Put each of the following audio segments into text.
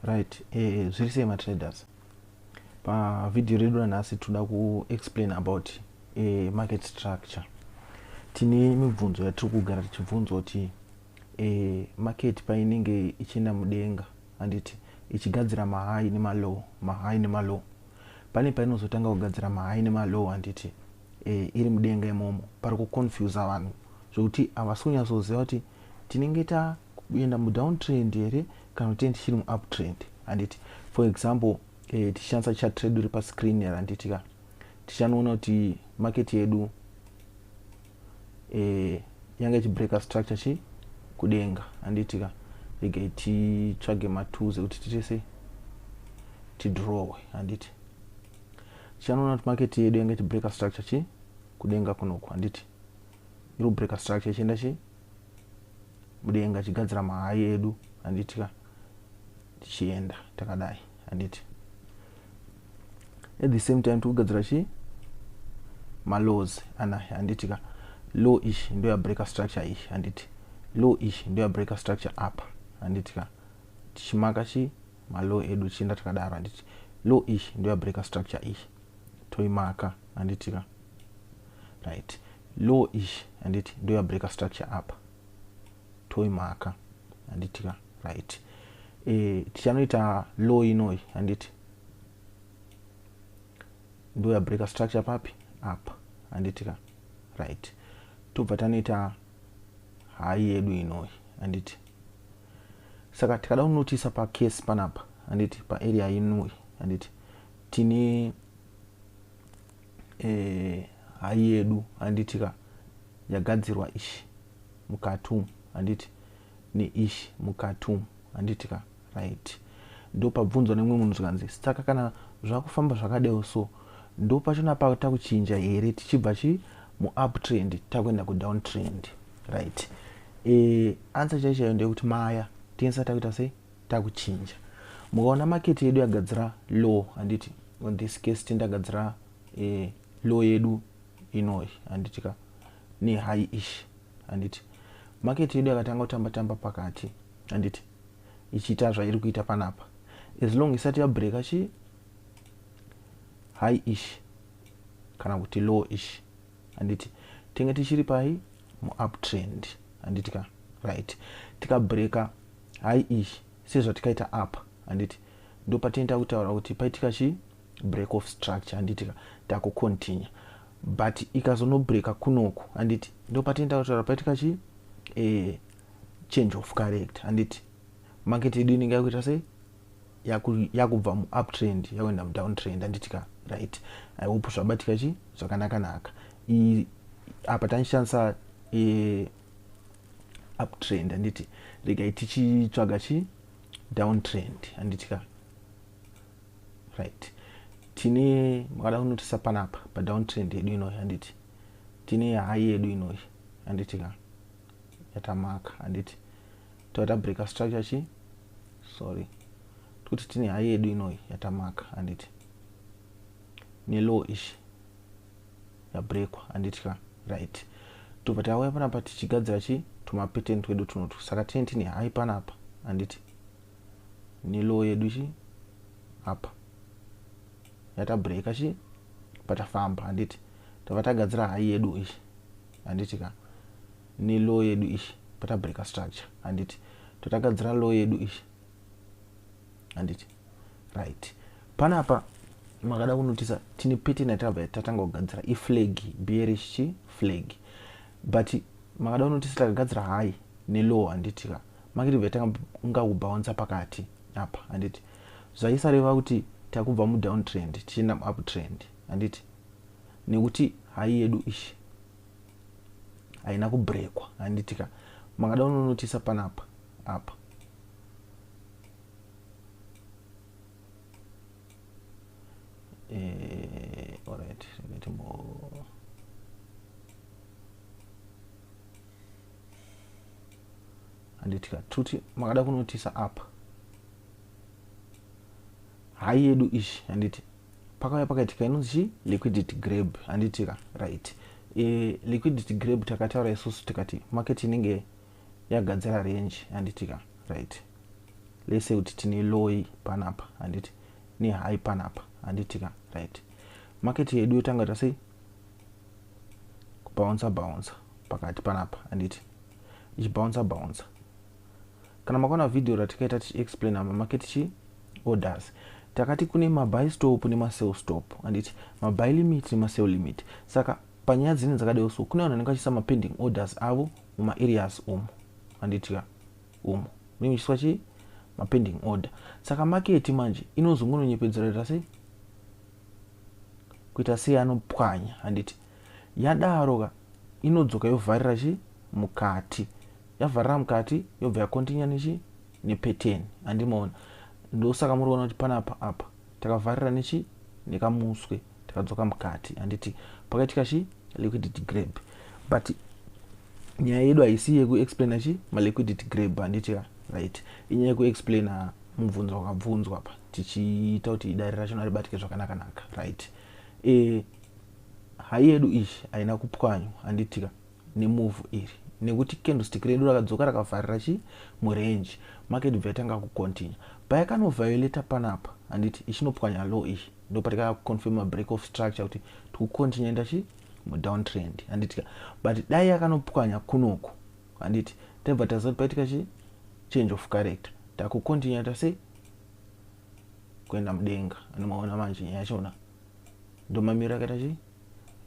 Right, zviri sei matraders. Pavidhio redu ranhasi toda kuexplain about market structure. Tine mibvunzo yatiri kugara tichibvunzwa kuti market painenge ichienda mudenga handiti ichigadzira mahigh nemalow pane painozotanga kugadzira mahigh nemalow handiti iri mudenga imomo pari kuconfuse vanhu zvokuti havasi kunyatsoziva kuti tinenge takuenda mudowntrend here kana kuti tichiri muuptrend handiti. For example tichishandisa chart redu iri pascreen here handiti ka tichanoona kuti market yedu yanga ichibreaka structure chi kudenga handiti ka regai titsvage matools ekuti titese tidrowe handiti. Tichanoona kuti market yedu yanga ichibreaka structure chi kudenga kunoku handiti iri kubreaka structure ichienda chi mudenga ichigadzira mahigh edu handiti ka tichienda takadai handiti. At the same time tikugadzira chi malows anaya handiti ka low ishi ndio yabreaka structure iyi handiti low ishi ndio yabreaka structure up handiti ka tichimaka chi malow edu tichienda takadaro handiti low ishi ndio yabreaka structure iyi toimaka handiti ka right. Low ishi handiti ndio yabreaka structure up toimaka handiti ka right. Tichanoita low inoi handiti ndio yabreaka structure papi up handiti ka right. Tobva tanoita high yedu inoi handiti. Saka tikada kunotisa pacase panapa handiti paarea inoi handiti tine high yedu handiti ka yagadzirwa ishi mukati handiti neishi mukati handiti ka right. Ndo pabvunzwa nemumwe munhu zvikanzi saka kana zvakufamba zvakadai so ndo pachona patakuchinja here tichibva chi muuptrend takuenda kudowntrend right. Answer chaicho ndeyekuti maya tiensa takuita sei takuchinja. Mukaona market yedu yagadzira low handiti on this case tindagadzira low yedu inoi handiti ka ne high ish handiti. Market yedu yakatanga kutamba pakati handiti ichiita zvairi kuita panapa as long isati yabreaka chi high ish kana kuti low ish handiti tinge tichiri pai muuptrend handiti ka right. Tikabreaka high ish sezvatikaita up handiti ndo patinoita kutaura kuti paitika chi break of structure handiti ka takucontinue. But ikazonobreaka kunoku handiti ndo patinoita kutaura paitika chi change of character handiti market yedu inenge yakuita sei yakubva muuptrend yakuenda mudowntrend handiti ka right. I hope zvabatika chi zvakanaka apa tanishandisa uptrend handiti regai tichitsvaga chi downtrend handiti ka right. Tine makada kunotisa panapa padowntrend yedu inoi handiti tine high yedu inoi handiti ka yatamaka handiti tauta breaka structure chi sorry kuti tine high yedu inoi yatamaka handiti ne low ish yabreakwa handiti ka right. Tobva tauya panapa tichigadzira chi tumapattern twedu tunotu saka tine high panapa handiti ne low yedu chi apa yatabreaka chi patafamba handiti tabva tagadzira high yedu ishi handiti ka ne low yedu ishi patabreaka structure handiti totagadzira low yedu ishi handiti right. Panapa makada kunotisa tine pattern yatabva tatanga kugadzira iflag bearish chi flag but makada kunotisa takagadzira high nelow handiti ka market bvetanga unga kubounce pakati apa handiti zvaisareva kuti takubva mudowntrend tichienda muuptrend handiti nekuti high yedu ishi haina kubreakwa handiti ka makada kunotisa panapa apa alright handitika tuti makada kunotisa apa high yedu ishi handiti pakauya pakaitika inonzi liquidity grab handitika right. Liquidity grab takataura isusu tikati market inenge yagadzira range handitika right. let's say kuti tine low panapa handiti ne high panapa handiti ka right. Market yedu yotanga tase bounce pakati panapa handiti bounce. Kana makona video ratikaita explain ama market chi orders takati kune ma buy stop ne ma sell stop handiti ma buy limit ne ma sell limit. Saka panyaya dzine dzakadai so kune vanhu vanenge vachisa ma pending orders avo muma areas handiti ka mimi chiswa chi ma pending order. Saka market manje inozongononyepedzera tase kuita sei anopwanya handiti yadaro ka inodzoka yovharira chi mukati, yavharira mukati yobva yakontinua nechi nepattern handimaona. Ndosaka muriona kuti panapa apa takavharira nechi nekamuswe takadzoka mukati handiti pakaitika chi liquidity grab. But nyaya yedu haisi yekuexplaina chi ma liquidity grab handiti right, inyaya yekuexplaina mubvunzo wakabvunzwa apa tichiita kuti dare racho ribatike zvakanaka right. Hai yedu ishi haina kupwanywa handitika nemove iri nekuti candlestick redu rakadzoka rakavharira chi murange, market bvetanga kucontinue payakanoviolata panapa handiti ichinopwanya low ishi ndopatika confirm break of structure kuti tikucontinue enda chi mudowntrend handitika. But dai yakanopwanya kunoko handiti tebva taziva paitika chi change of character takucontinue tase kuenda mudenga. Anomaona manje nyaya yachona ndomamira akaita chi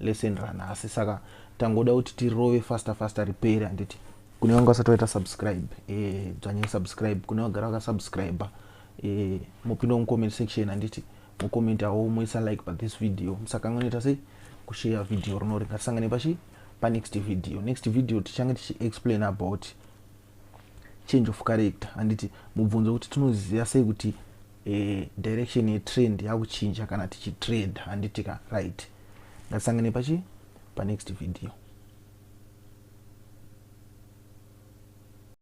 lesson run asi saka tangoda kuti tirove faster repair handiti. Kune vanga vasati vaita subscribe dzanye subscribe, kune vagara vakasubscribe mupinda mucomment section handiti mucomment awo muisa like pa this video, musakanganita sei kushare video rinori. Ngatisangane pachi pa next video tichange tichiexplain about change of character handiti mubvunzo kuti tinoziva sei kuti direction yetrend yakuchinja kana tichitrade handiti ka right. Ngatisangane pachi pa next video.